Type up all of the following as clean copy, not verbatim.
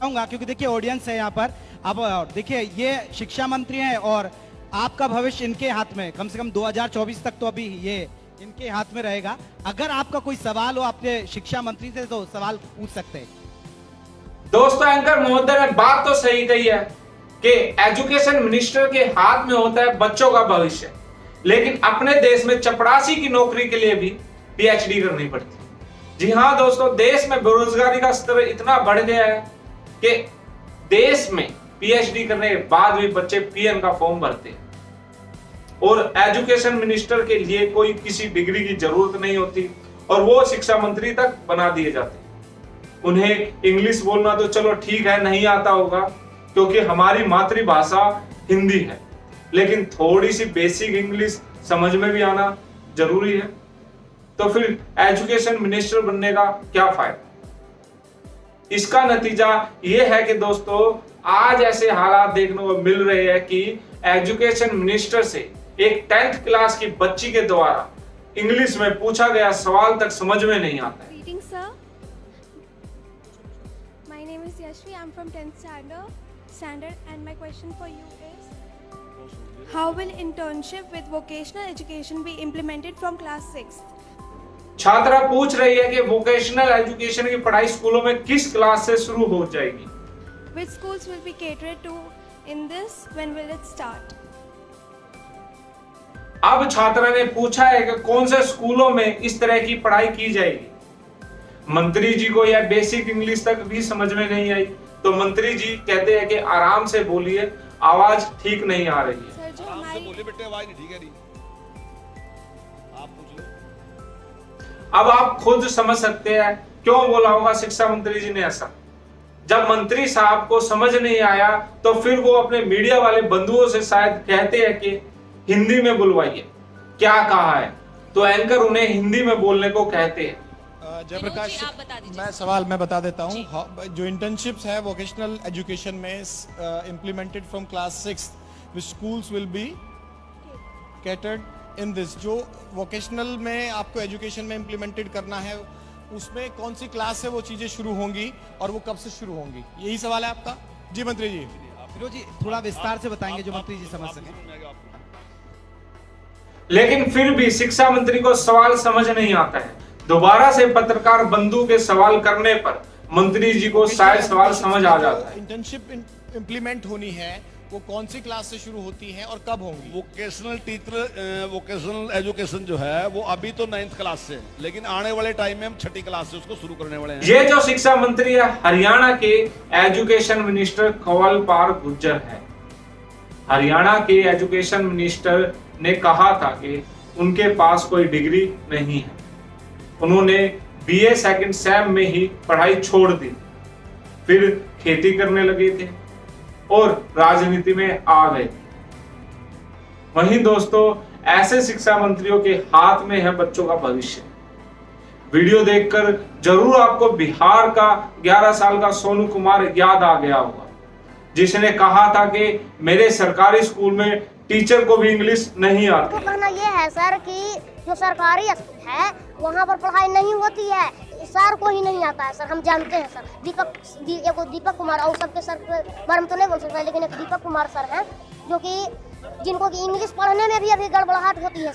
चाहूंगा क्योंकि देखिए ऑडियंस है यहाँ पर। अब देखिए ये शिक्षा मंत्री हैं और आपका भविष्य इनके हाथ में, कम से कम 2024 तक तो अभी ये इनके हाथ में रहेगा। अगर आपका कोई सवाल हो अपने शिक्षा मंत्री से तो सवाल पूछ सकते हैं। दोस्तों, एंकर महोदय ने बात तो सही कही है कि एजुकेशन मिनिस्टर के हाथ में होता है बच्चों का भविष्य, लेकिन अपने देश में चपरासी की नौकरी के लिए भी पीएचडी करनी पड़ती है। जी हाँ दोस्तों, देश में बेरोजगारी का स्तर इतना बढ़ गया है कि देश में पीएचडी करने के बाद भी बच्चे पीएन का फॉर्म भरते हैं और एजुकेशन मिनिस्टर के लिए कोई किसी डिग्री की जरूरत नहीं होती और वो शिक्षा मंत्री तक बना दिए जाते हैं। उन्हें इंग्लिश बोलना तो चलो ठीक है, नहीं आता होगा क्योंकि हमारी मातृभाषा हिंदी है, लेकिन थोड़ी सी बेसिक इंग्लिश समझ में भी आना जरूरी है। तो फिर एजुकेशन मिनिस्टर बनने का क्या फायदा? इसका नतीजा यह है कि दोस्तों आज ऐसे हालात देखने को मिल रहे हैं कि एजुकेशन मिनिस्टर से एक 10th क्लास की बच्ची के द्वारा इंग्लिश में पूछा गया सवाल तक समझ में नहीं आता है। Greetings, sir. My name is Yashvi. I'm from 10th standard, and my question for you is, how will internship with vocational education be implemented from class 6th? छात्रा पूछ रही है कि वोकेशनल एजुकेशन की पढ़ाई स्कूलों में किस क्लास से शुरू हो जाएगी? Which schools will be catered to in this? When will it start? अब छात्रा ने पूछा है कि कौन से स्कूलों में इस तरह की पढ़ाई की जाएगी। मंत्री जी को यह बेसिक इंग्लिश तक भी समझ में नहीं आई, तो मंत्री जी कहते हैं कि आराम से बोलिए, आवाज ठीक नहीं आ रही है। सर, जो हमारी बोलिए बेटे, आवाज नहीं ठीक है रही, आप पूछ लो। अब आप खुद समझ सकते हैं क्यों बोला होगा शिक्षा मंत्री जी ने ऐसा। जब मंत्री साहब को समझ नहीं आया तो फिर वो अपने मीडिया वाले बंधुओं से शायद कहते हैं कि हिंदी में बुलवाइए, क्या कहा है, तो एंकर उन्हें हिंदी में बोलने को कहते हैं। जयप्रकाश, मैं बता देता हूँ। जो इंटर्नशिप्स है वोकेशनल एजुकेशन में implemented from class 6 which schools will be catered in this. जो वोकेशनल में आपको एजुकेशन में इम्प्लीमेंटेड करना है उसमें कौन सी क्लास से वो चीजें शुरू होंगी और वो कब से शुरू होंगी, यही सवाल है आपका? जी मंत्री जी। फिरोज जी थोड़ा विस्तार से बताएंगे जो मंत्री जी समझ सके। लेकिन फिर भी शिक्षा मंत्री को सवाल समझ नहीं आता है। दोबारा से पत्रकार बंधु के सवाल करने पर मंत्री जी को शायद सवाल समझ आ जाता है। इंटर्नशिप इम्प्लीमेंट होनी है वो कौन सी क्लास से शुरू होती है और कब होंगी? वोकेशनल एजुकेशन जो है वो अभी तो 9th क्लास से, लेकिन आने वाले टाइम में हम 6ठी क्लास से उसको शुरू करने वाले हैं। ये जो शिक्षा मंत्री है हरियाणा के एजुकेशन मिनिस्टर कंवरपाल गुर्जर है। हरियाणा के एजुकेशन मिनिस्टर ने कहा था कि उनके पास कोई डिग्री नहीं है। उन्होंने बीए सेकंड सेम में ही पढ़ाई छोड़ दी, फिर खेती करने लगे थे और राजनीति में आ गए। वहीं दोस्तों ऐसे शिक्षा मंत्रियों के हाथ में है बच्चों का भविष्य। वीडियो देखकर जरूर आपको बिहार का 11 साल का सोनू कुमार याद आ गया होगा, जिसने कहा था कि मेरे सरकारी स्कूल में टीचर को भी इंग्लिश नहीं आती। तो कहना यह है सर कि जो सरकारी स्कूल है वहाँ पर पढ़ाई नहीं होती है, सर को ही नहीं आता है सर, हम जानते हैं सर। दीपक कुमार और सबके सर बारे में तो नहीं बोल सकते, लेकिन एक दीपक कुमार सर हैं जो कि जिनको कि इंग्लिश पढ़ने में भी अभी गड़बड़ाहट होती है।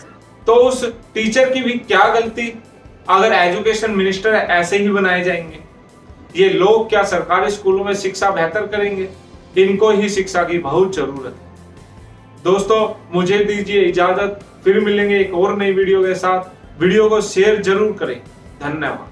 तो उस टीचर की भी क्या गलती अगर एजुकेशन मिनिस्टर ऐसे ही बनाए जाएंगे? ये लोग क्या सरकारी स्कूलों में शिक्षा बेहतर करेंगे? इनको ही शिक्षा की बहुत जरूरत है। दोस्तों मुझे दीजिए इजाजत, फिर मिलेंगे एक और नई वीडियो के साथ। वीडियो को शेयर जरूर करें। धन्यवाद।